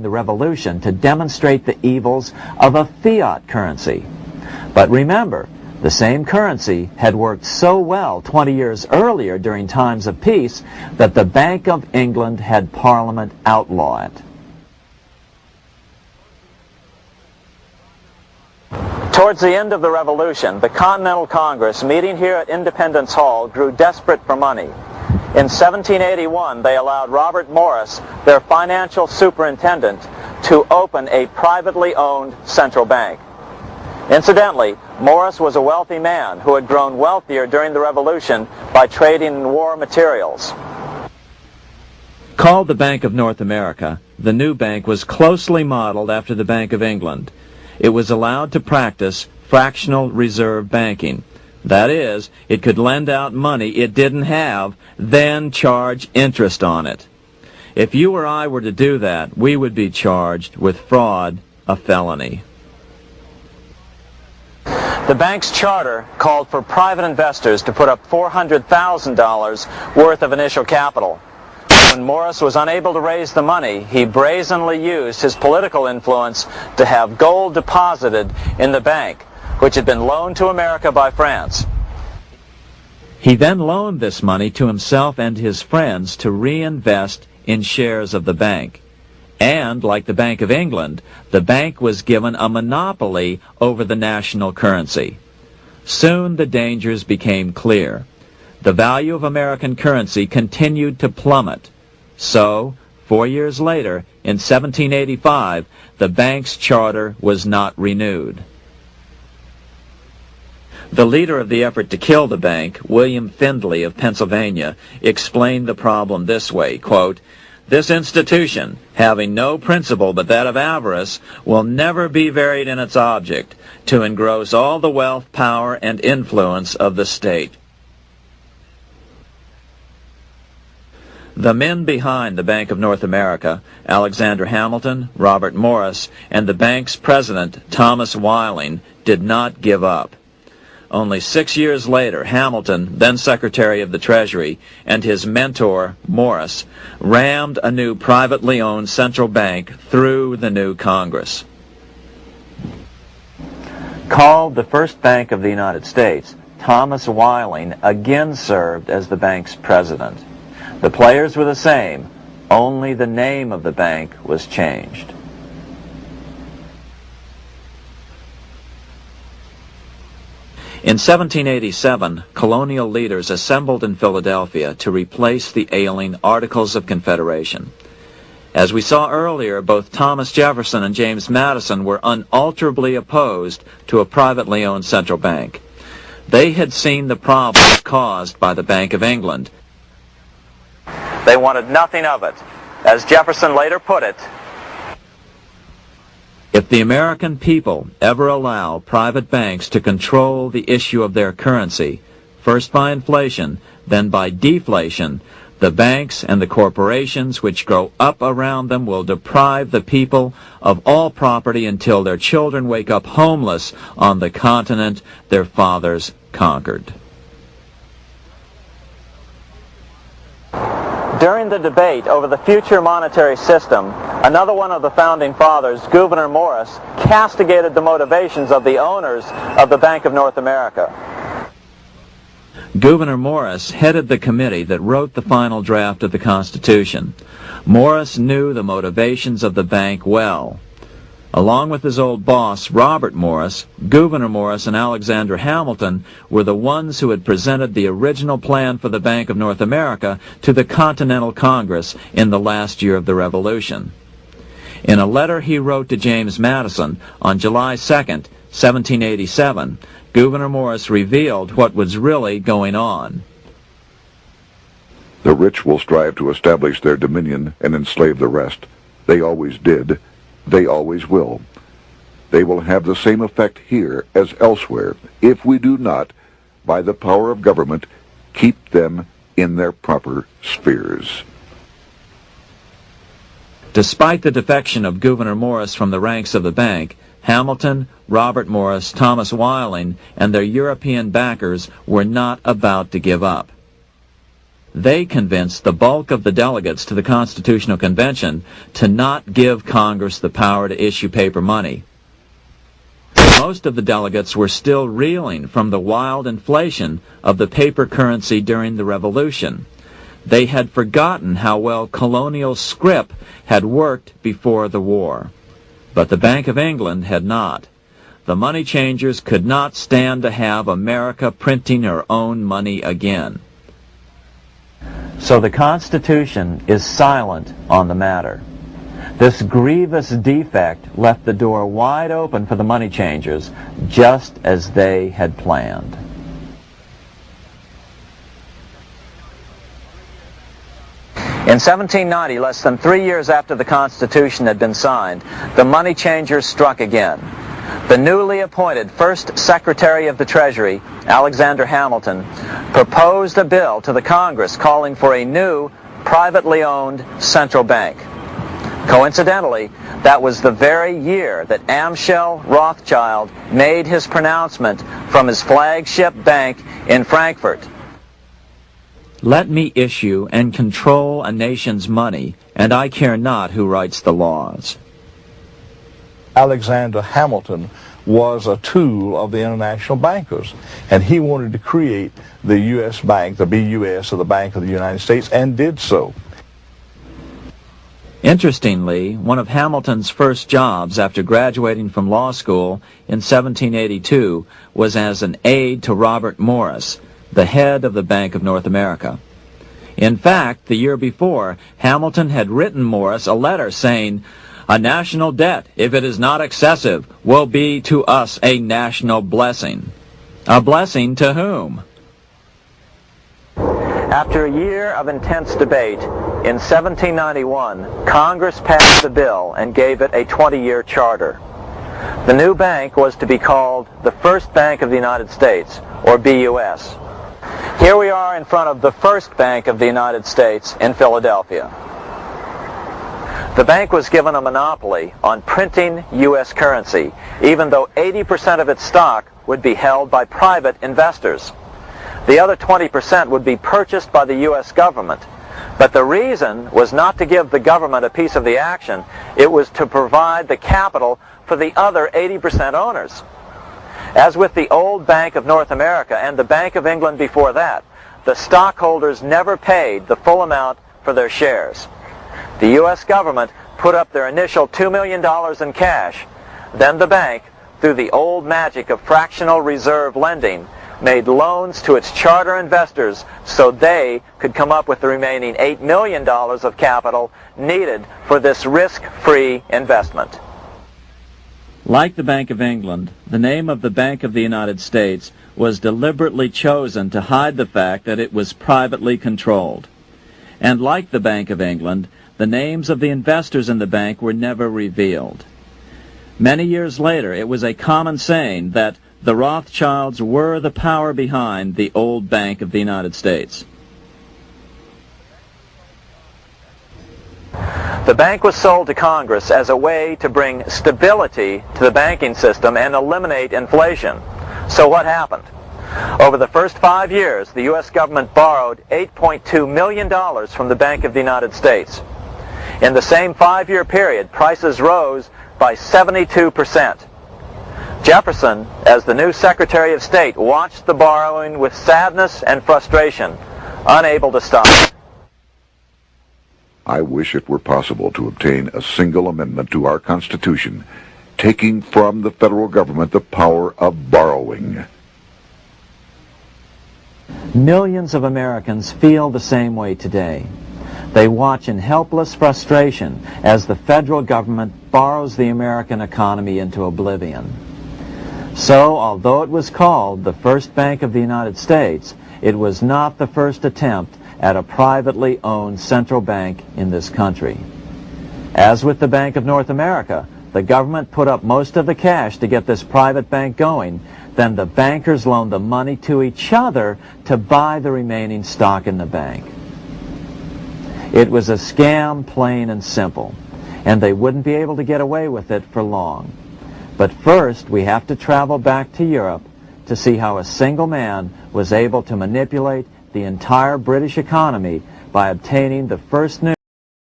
the revolution to demonstrate the evils of a fiat currency. But remember, the same currency had worked so well 20 years earlier during times of peace that the Bank of England had Parliament outlaw it. Towards the end of the Revolution, the Continental Congress, meeting here at Independence Hall, grew desperate for money. In 1781, they allowed Robert Morris, their financial superintendent, to open a privately owned central bank. Incidentally, Morris was a wealthy man who had grown wealthier during the Revolution by trading in war materials. Called the Bank of North America, the new bank was closely modeled after the Bank of England. It was allowed to practice fractional reserve banking. That is, it could lend out money it didn't have, then charge interest on it. If you or I were to do that, we would be charged with fraud, a felony. The bank's charter called for private investors to put up $400,000 worth of initial capital. When Morris was unable to raise the money, he brazenly used his political influence to have gold deposited in the bank, which had been loaned to America by France. He then loaned this money to himself and his friends to reinvest in shares of the bank. And, like the Bank of England, the bank was given a monopoly over the national currency. Soon the dangers became clear. The value of American currency continued to plummet. So, 4 years later, in 1785, the bank's charter was not renewed. The leader of the effort to kill the bank, William Findley of Pennsylvania, explained the problem this way, quote, "This institution, having no principle but that of avarice, will never be varied in its object, to engross all the wealth, power, and influence of the state." The men behind the Bank of North America, Alexander Hamilton, Robert Morris, and the bank's president, Thomas Whiling, did not give up. Only 6 years later, Hamilton, then Secretary of the Treasury, and his mentor, Morris, rammed a new privately owned central bank through the new Congress. Called the first Bank of the United States, Thomas Whiling again served as the bank's president. The players were the same, only the name of the bank was changed. In 1787, colonial leaders assembled in Philadelphia to replace the ailing Articles of Confederation. As we saw earlier, both Thomas Jefferson and James Madison were unalterably opposed to a privately owned central bank. They had seen the problems caused by the Bank of England. They wanted nothing of it. As Jefferson later put it, "If the American people ever allow private banks to control the issue of their currency, first by inflation, then by deflation, the banks and the corporations which grow up around them will deprive the people of all property until their children wake up homeless on the continent their fathers conquered." During the debate over the future monetary system, another one of the founding fathers, Gouverneur Morris, castigated the motivations of the owners of the Bank of North America. Gouverneur Morris headed the committee that wrote the final draft of the Constitution. Morris knew the motivations of the bank well. Along with his old boss, Robert Morris, Gouverneur Morris and Alexander Hamilton were the ones who had presented the original plan for the Bank of North America to the Continental Congress in the last year of the Revolution. In a letter he wrote to James Madison on July 2nd, 1787, Gouverneur Morris revealed what was really going on. "The rich will strive to establish their dominion and enslave the rest. They always did. They always will. They will have the same effect here as elsewhere if we do not, by the power of government, keep them in their proper spheres." Despite the defection of Gouverneur Morris from the ranks of the bank, Hamilton, Robert Morris, Thomas Whiling, and their European backers were not about to give up. They convinced the bulk of the delegates to the Constitutional Convention to not give Congress the power to issue paper money. Most of the delegates were still reeling from the wild inflation of the paper currency during the Revolution. They had forgotten how well colonial scrip had worked before the war. But the Bank of England had not. The money changers could not stand to have America printing her own money again. So the Constitution is silent on the matter. This grievous defect left the door wide open for the money changers, just as they had planned. In 1790, less than 3 years after the Constitution had been signed, the money changers struck again. The newly appointed first Secretary of the Treasury, Alexander Hamilton, proposed a bill to the Congress calling for a new, privately owned central bank. Coincidentally, that was the very year that Amschel Rothschild made his pronouncement from his flagship bank in Frankfurt. Let me issue and control a nation's money, and I care not who writes the laws. Alexander Hamilton was a tool of the international bankers, and he wanted to create the U.S. Bank, the BUS, or the Bank of the United States, and did so. Interestingly, one of Hamilton's first jobs after graduating from law school in 1782 was as an aide to Robert Morris, the head of the Bank of North America. In fact, the year before, Hamilton had written Morris a letter saying, "A national debt, if it is not excessive, will be to us a national blessing." A blessing to whom? After a year of intense debate, in 1791, Congress passed the bill and gave it a 20-year charter. The new bank was to be called the First Bank of the United States, or BUS. Here we are in front of the First Bank of the United States in Philadelphia. The bank was given a monopoly on printing U.S. currency, even though 80% of its stock would be held by private investors. The other 20% would be purchased by the U.S. government. But the reason was not to give the government a piece of the action, it was to provide the capital for the other 80% owners. As with the old Bank of North America and the Bank of England before that, the stockholders never paid the full amount for their shares. The U.S. government put up their initial $2 million in cash. Then the bank, through the old magic of fractional reserve lending, made loans to its charter investors so they could come up with the remaining $8 million of capital needed for this risk-free investment. Like the Bank of England, the name of the Bank of the United States was deliberately chosen to hide the fact that it was privately controlled. And like the Bank of England, the names of the investors in the bank were never revealed. Many years later, it was a common saying that the Rothschilds were the power behind the old Bank of the United States. The bank was sold to Congress as a way to bring stability to the banking system and eliminate inflation. So what happened? Over the first 5 years, the U.S. government borrowed $8.2 million from the Bank of the United States. In the same 5-year period, prices rose by 72%. Jefferson, as the new Secretary of State, watched the borrowing with sadness and frustration, unable to stop it. I wish it were possible to obtain a single amendment to our Constitution, taking from the federal government the power of borrowing. Millions of Americans feel the same way today. They watch in helpless frustration as the federal government borrows the American economy into oblivion. So, although it was called the First Bank of the United States, it was not the first attempt at a privately owned central bank in this country. As with the Bank of North America, the government put up most of the cash to get this private bank going, then the bankers loaned the money to each other to buy the remaining stock in the bank. It was a scam, plain and simple, and they wouldn't be able to get away with it for long. But first, we have to travel back to Europe to see how a single man was able to manipulate the entire British economy by obtaining the first news